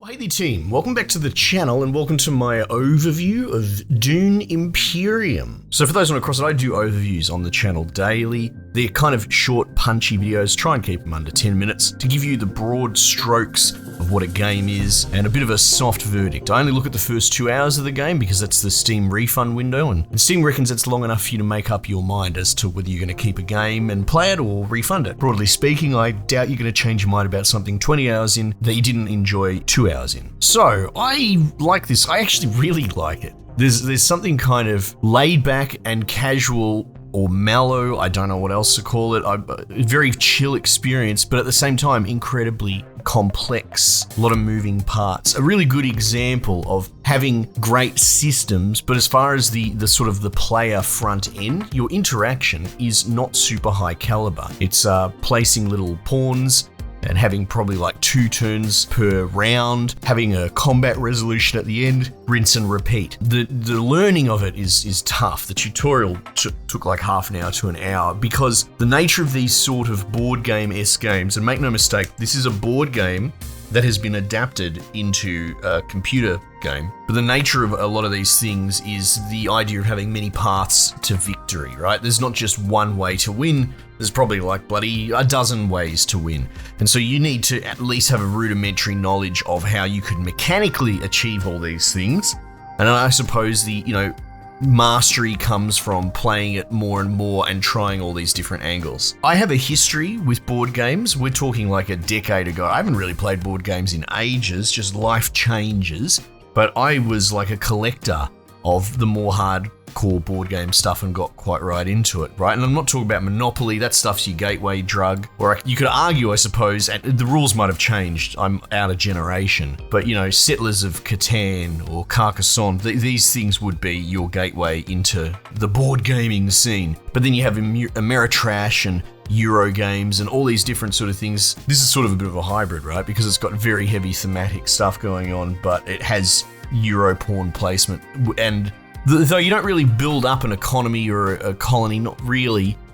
Hey there team, welcome back to the channel and welcome to my overview of Dune Imperium. So for those not across it, I do overviews on the channel daily. They're kind of short, punchy videos, try and keep them under 10 minutes to give you the broad strokes of what a game is and a bit of a soft verdict. I only look at the first 2 hours of the game because that's the Steam refund window, and Steam reckons it's long enough for you to make up your mind as to whether you're going to keep a game and play it or refund it. Broadly speaking, I doubt you're going to change your mind about something 20 hours in that you didn't enjoy 2 hours in. So I like this. I actually really like it. There's something kind of laid back and casual or mellow, I don't know what else to call it, a very chill experience, but at the same time incredibly complex, a lot of moving parts. A really good example of having great systems, but as far as the sort of the player front end, your interaction is not super high caliber. It's placing little pawns and having probably like 2 turns per round, having a combat resolution at the end, rinse and repeat. The learning of it is tough. The tutorial took like half an hour to an hour because the nature of these sort of board game-esque games, and make no mistake, this is a board game that has been adapted into a computer game. But the nature of a lot of these things is the idea of having many paths to victory, right? There's not just one way to win, there's probably like bloody a dozen ways to win. And so you need to at least have a rudimentary knowledge of how you could mechanically achieve all these things. And I suppose the, mastery comes from playing it more and more and trying all these different angles. I have a history with board games. We're talking like a decade ago. I haven't really played board games in ages, just life changes. But I was like a collector of the more hardcore board game stuff and got quite right into it, right? And I'm not talking about Monopoly, that stuff's your gateway drug. Or you could argue, I suppose, and the rules might have changed, I'm out of generation, but Settlers of Catan or Carcassonne, these things would be your gateway into the board gaming scene. But then you have Ameritrash and Euro games and all these different sort of things. This is sort of a bit of a hybrid, right? Because it's got very heavy thematic stuff going on, but it has Euro pawn placement. And though you don't really build up an economy or a colony,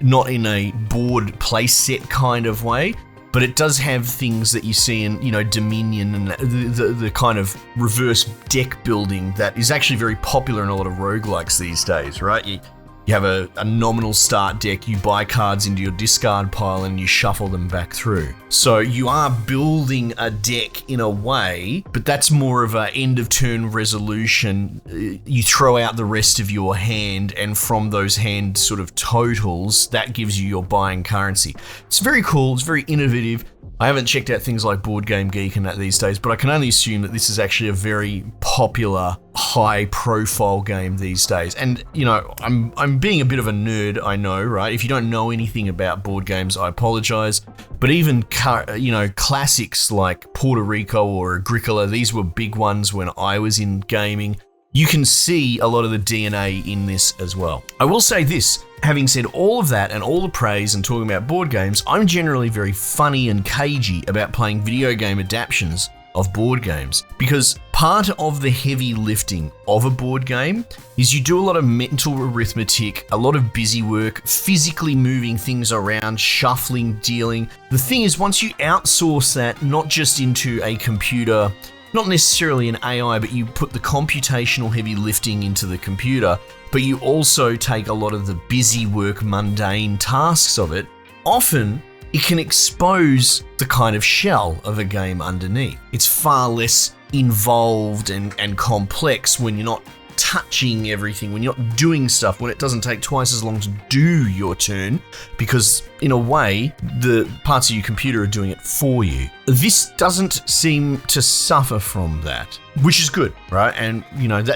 not in a board play set kind of way, but it does have things that you see in, Dominion and the kind of reverse deck building that is actually very popular in a lot of roguelikes these days, right? You have a nominal start deck, you buy cards into your discard pile and you shuffle them back through. So you are building a deck in a way, but that's more of an end of turn resolution. You throw out the rest of your hand, and from those hand sort of totals, that gives you your buying currency. It's very cool, it's very innovative. I haven't checked out things like Board Game Geek and that these days, but I can only assume that this is actually a very popular, high-profile game these days. And, I'm being a bit of a nerd, I know, right? If you don't know anything about board games, I apologize. But even, classics like Puerto Rico or Agricola, these were big ones when I was in gaming. You can see a lot of the DNA in this as well. I will say this, having said all of that and all the praise and talking about board games, I'm generally very funny and cagey about playing video game adaptations of board games, because part of the heavy lifting of a board game is you do a lot of mental arithmetic, a lot of busy work, physically moving things around, shuffling, dealing. The thing is, once you outsource that, not just into a computer, not necessarily an AI, but you put the computational heavy lifting into the computer, but you also take a lot of the busy work, mundane tasks of it, often it can expose the kind of shell of a game underneath. It's far less involved and complex when you're not touching everything, when you're not doing stuff, when it doesn't take twice as long to do your turn, because in a way, the parts of your computer are doing it for you. This doesn't seem to suffer from that, which is good, right? And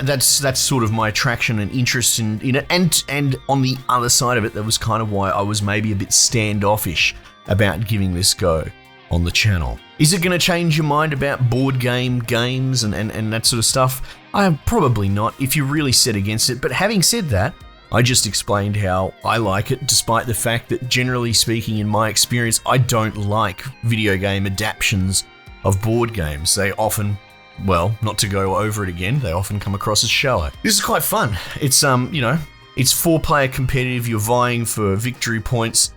that's sort of my attraction and interest in it. And on the other side of it, that was kind of why I was maybe a bit standoffish about giving this go on the channel. Is it going to change your mind about board games and that sort of stuff? Probably not, if you're really set against it. But having said that, I just explained how I like it, despite the fact that, generally speaking, in my experience, I don't like video game adaptions of board games. They often, not to go over it again, they often come across as shallow. This is quite fun. It's, it's 4-player competitive, you're vying for victory points.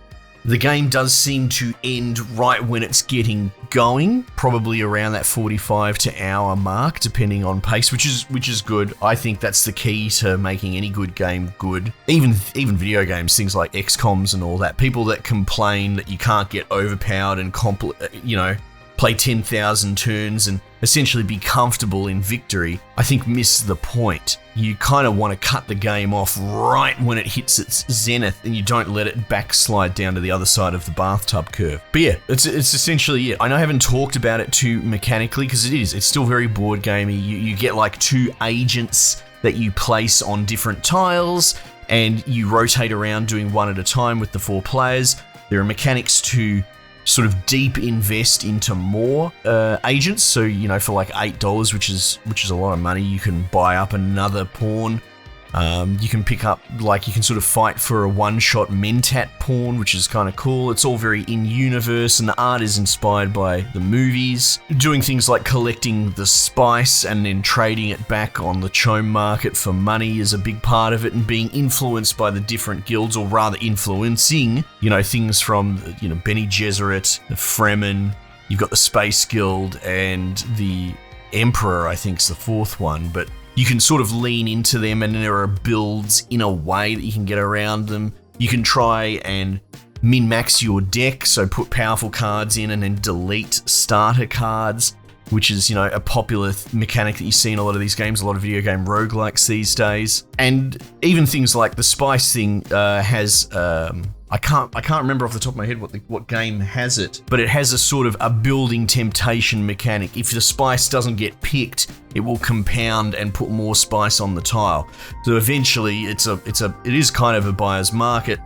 The game does seem to end right when it's getting going, probably around that 45 to hour mark, depending on pace, which is good. I think that's the key to making any good game good. Even video games, things like XCOMs and all that. People that complain that you can't get overpowered and play 10,000 turns and essentially be comfortable in victory, I think miss the point. You kind of want to cut the game off right when it hits its zenith and you don't let it backslide down to the other side of the bathtub curve. But yeah, it's essentially it. I know I haven't talked about it too mechanically because it's still very board gamey. You get like 2 agents that you place on different tiles and you rotate around doing one at a time with the 4 players. There are mechanics to sort of deep invest into more agents. So, for like $8, which is a lot of money, you can buy up another pawn. You can pick up, you can sort of fight for a one-shot Mentat pawn, which is kind of cool. It's all very in-universe, and the art is inspired by the movies. Doing things like collecting the spice and then trading it back on the Chome market for money is a big part of it, and being influenced by the different guilds, or rather influencing, things from, Bene Gesserit, the Fremen, you've got the Space Guild, and the Emperor, I think, is the 4th one, but you can sort of lean into them, and there are builds in a way that you can get around them. You can try and min-max your deck, so put powerful cards in and then delete starter cards, which is, a popular mechanic that you see in a lot of these games, a lot of video game roguelikes these days. And even things like the spice thing has... I can't remember off the top of my head what game has it, but it has a sort of a building temptation mechanic. If the spice doesn't get picked, it will compound and put more spice on the tile. So eventually, it is kind of a buyer's market.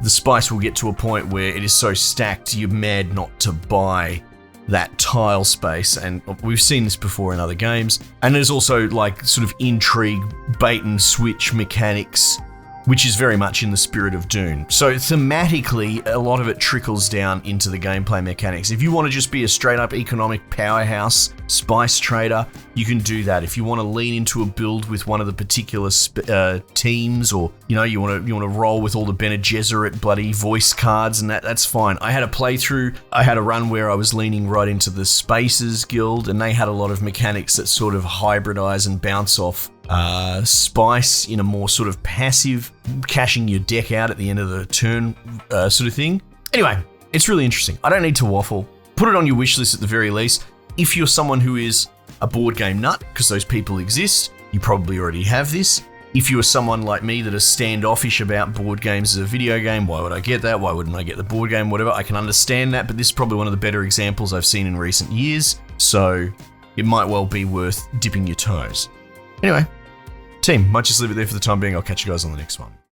The spice will get to a point where it is so stacked, you're mad not to buy that tile space, and we've seen this before in other games. And there's also sort of intrigue, bait and switch mechanics, which is very much in the spirit of Dune. So thematically, a lot of it trickles down into the gameplay mechanics. If you want to just be a straight-up economic powerhouse spice trader, you can do that. If you want to lean into a build with one of the particular teams, or you want to roll with all the Bene Gesserit bloody voice cards, and that's fine. I had a run where I was leaning right into the Spaces Guild, and they had a lot of mechanics that sort of hybridize and bounce off spice in a more sort of passive, cashing your deck out at the end of the turn sort of thing. Anyway, it's really interesting. I don't need to waffle. Put it on your wish list at the very least. If you're someone who is a board game nut, because those people exist, you probably already have this. If you are someone like me that is standoffish about board games as a video game, why would I get that? Why wouldn't I get the board game? Whatever, I can understand that, but this is probably one of the better examples I've seen in recent years, so it might well be worth dipping your toes. Anyway, team, might just leave it there for the time being. I'll catch you guys on the next one.